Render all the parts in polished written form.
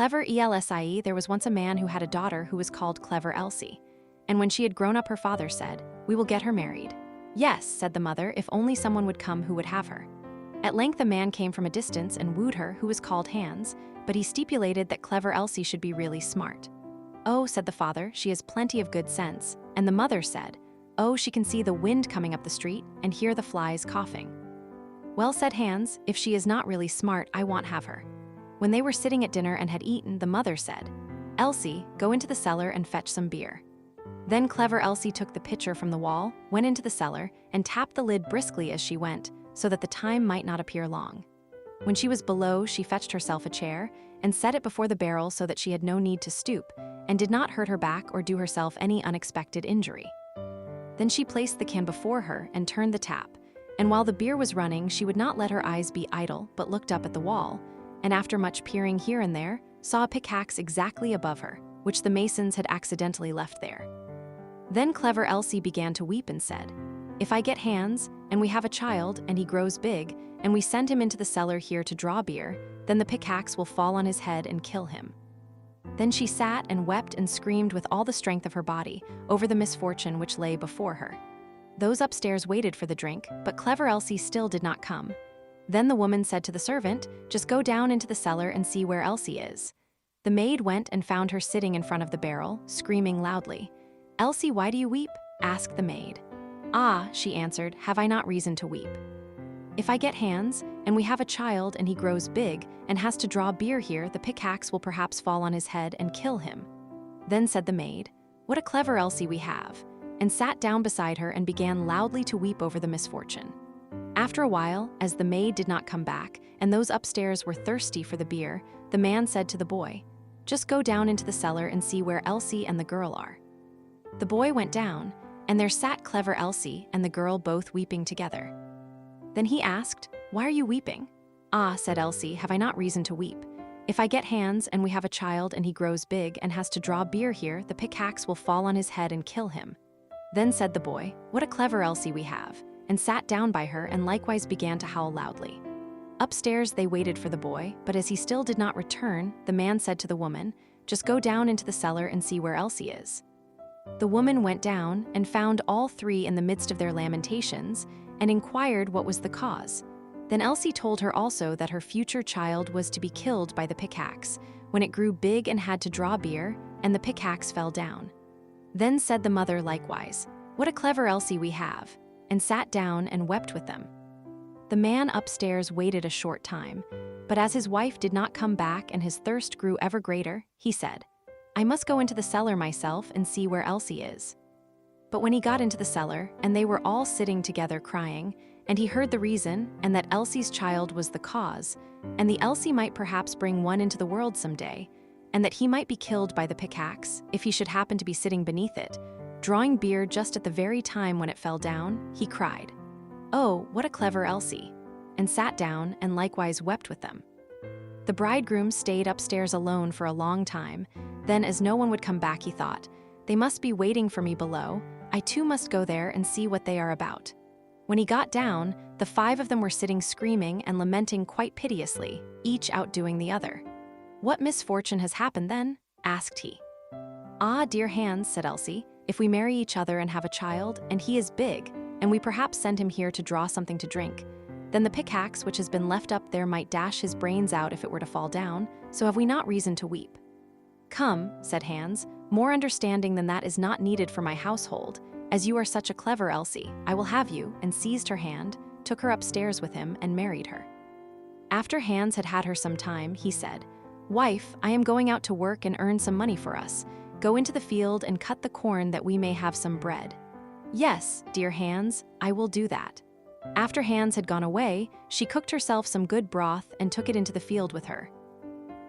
Clever Elsie, there was once a man who had a daughter who was called Clever Elsie. And when she had grown up, her father said, "We will get her married." "Yes," said the mother, "if only someone would come who would have her." At length a man came from a distance and wooed her, who was called Hans, but he stipulated that Clever Elsie should be really smart. "Oh," said the father, "she has plenty of good sense." And the mother said, "Oh, she can see the wind coming up the street and hear the flies coughing." "Well," said Hans, "if she is not really smart, I won't have her." When they were sitting at dinner and had eaten, the mother said, "Elsie, go into the cellar and fetch some beer." Then Clever Elsie took the pitcher from the wall, went into the cellar, and tapped the lid briskly as she went, so that the time might not appear long. When she was below, she fetched herself a chair and set it before the barrel so that she had no need to stoop, and did not hurt her back or do herself any unexpected injury. Then she placed the can before her and turned the tap, and while the beer was running, she would not let her eyes be idle, but looked up at the wall, and after much peering here and there, saw a pickaxe exactly above her, which the masons had accidentally left there. Then Clever Elsie began to weep and said, "If I get Hans, and we have a child, and he grows big, and we send him into the cellar here to draw beer, then the pickaxe will fall on his head and kill him." Then she sat and wept and screamed with all the strength of her body over the misfortune which lay before her. Those upstairs waited for the drink, but Clever Elsie still did not come. Then the woman said to the servant, "Just go down into the cellar and see where Elsie is." The maid went and found her sitting in front of the barrel, screaming loudly. "Elsie, why do you weep?" asked the maid. "Ah," she answered, "have I not reason to weep? If I get Hans, and we have a child, and he grows big, and has to draw beer here, the pickaxe will perhaps fall on his head and kill him." Then said the maid, "What a clever Elsie we have," and sat down beside her and began loudly to weep over the misfortune. After a while, as the maid did not come back, and those upstairs were thirsty for the beer, the man said to the boy, "Just go down into the cellar and see where Elsie and the girl are." The boy went down, and there sat Clever Elsie and the girl both weeping together. Then he asked, "Why are you weeping?" "Ah," said Elsie, "have I not reason to weep? If I get Hans, and we have a child, and he grows big, and has to draw beer here, the pickaxe will fall on his head and kill him." Then said the boy, "What a clever Elsie we have," and sat down by her and likewise began to howl loudly. Upstairs they waited for the boy, but as he still did not return, the man said to the woman, "Just go down into the cellar and see where Elsie is." The woman went down and found all three in the midst of their lamentations, and inquired what was the cause. Then Elsie told her also that her future child was to be killed by the pickaxe, when it grew big and had to draw beer, and the pickaxe fell down. Then said the mother likewise, "What a clever Elsie we have," and sat down and wept with them. The man upstairs waited a short time, but as his wife did not come back and his thirst grew ever greater, he said, "I must go into the cellar myself and see where Elsie is." But when he got into the cellar, and they were all sitting together crying, and he heard the reason, and that Elsie's child was the cause, and the Elsie might perhaps bring one into the world some day, and that he might be killed by the pickaxe, if he should happen to be sitting beneath it, drawing beer just at the very time when it fell down, he cried, "Oh, what a clever Elsie," and sat down and likewise wept with them. The bridegroom stayed upstairs alone for a long time. Then, as no one would come back, he thought, "They must be waiting for me below. I too must go there and see what they are about." When he got down, the five of them were sitting screaming and lamenting quite piteously, each outdoing the other. "What misfortune has happened then?" asked he. "Ah, dear Hans," said Elsie, "if we marry each other and have a child, and he is big, and we perhaps send him here to draw something to drink, then the pickaxe which has been left up there might dash his brains out if it were to fall down, so have we not reason to weep?" "Come," said Hans, "more understanding than that is not needed for my household. As you are such a clever Elsie, I will have you," and seized her hand, took her upstairs with him, and married her. After Hans had had her some time, he said, "Wife, I am going out to work and earn some money for us. Go into the field and cut the corn that we may have some bread." "Yes, dear Hans, I will do that." After Hans had gone away, she cooked herself some good broth and took it into the field with her.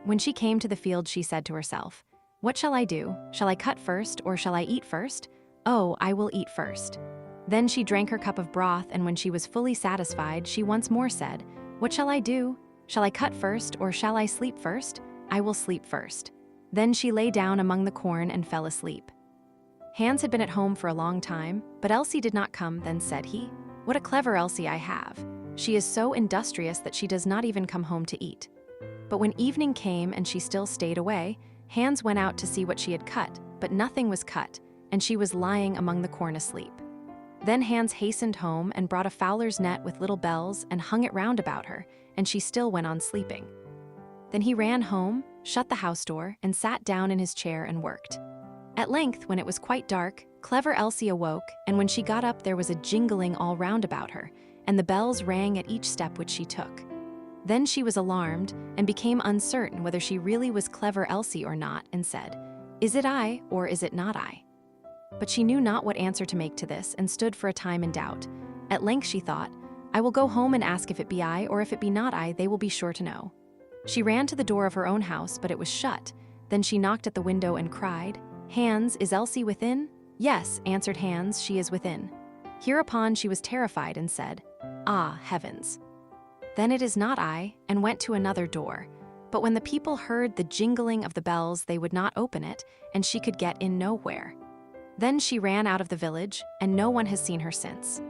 When she came to the field, she said to herself, "What shall I do? Shall I cut first, or shall I eat first? Oh, I will eat first." Then she drank her cup of broth, and when she was fully satisfied, she once more said, "What shall I do? Shall I cut first, or shall I sleep first? I will sleep first." Then she lay down among the corn and fell asleep. Hans had been at home for a long time, but Elsie did not come. Then said he, "What a clever Elsie I have. She is so industrious that she does not even come home to eat." But when evening came and she still stayed away, Hans went out to see what she had cut, but nothing was cut, and she was lying among the corn asleep. Then Hans hastened home and brought a fowler's net with little bells and hung it round about her, and she still went on sleeping. Then he ran home, shut the house door, and sat down in his chair and worked. At length, when it was quite dark, Clever Elsie awoke, and when she got up there was a jingling all round about her, and the bells rang at each step which she took. Then she was alarmed, and became uncertain whether she really was Clever Elsie or not, and said, "Is it I, or is it not I?" But she knew not what answer to make to this, and stood for a time in doubt. At length she thought, "I will go home and ask if it be I, or if it be not I, they will be sure to know." She ran to the door of her own house, but it was shut. Then she knocked at the window and cried, "Hans, is Elsie within?" "Yes," answered Hans, "she is within." Hereupon she was terrified and said, "Ah, heavens! Then it is not I," and went to another door. But when the people heard the jingling of the bells, they would not open it, and she could get in nowhere. Then she ran out of the village, and no one has seen her since.